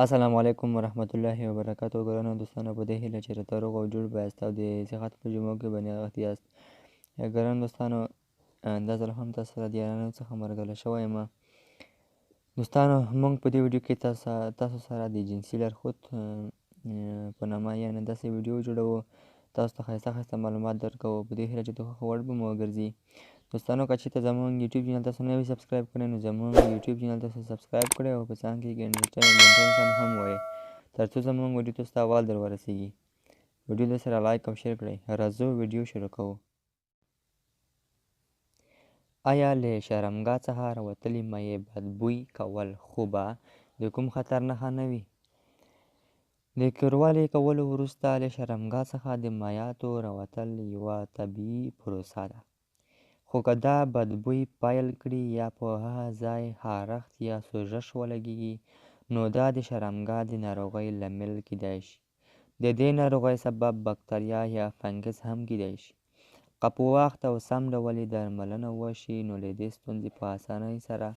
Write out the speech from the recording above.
السلام علیکم ورحمت الله وبرکاتو. ګرانو دوستانو، په دې هیله چې راته روغ او جوړ به یاست او د صحت په جملو کې به نغښتي یاست. ګرانو دوستانو، دا ځل هم تاسو سره د یارانو څخه مرګله شوی یم. دوستانو، موږ په دې ویډیو کې تاسو سره د جنسي لارښود په نامه یعنې داسې ویډیو جوړوو، تاسو ته ښایسته ښایسته معلومات درکوو، په دې هیله چې د خوښې وړ به مو وګرځي. دوستانو، که چېرته زموږ یوټیوب چینل تاسو نه وي سبسکرایب کړی، نو زموږ یوټیوب چینل تاسو سبسکرایب کړئ او په څنګ کې ګنټه نښان هم ووایئ، تر څو زموږ ویډیو تاسو ته اول در ورسیږي. ویډیو درسره لایک او شیر کړئ. راځو ویډیو شروع کوو. آیا له شرمګاه څخه راوتلې مایع بدبوی کول خو به د کوم خطر نښه نه وي؟ د کورولې کولو وروسته له شرمګاه څخه د مایعاتو راوتل یوه طبیعي پروسه ده، خو که دا بدبوی پیل کړي یا په هغه ځای خارښت یا سوزش ولګېږي، نو دا د شرمګاه د ناروغۍ لامل کیدای شي. د دې ناروغۍ سبب بکتریا یا فنګس هم کیدای شي. که په وخت او سم ډول یې درملنه وشي، نو له دې ستونزې په اسانۍ سره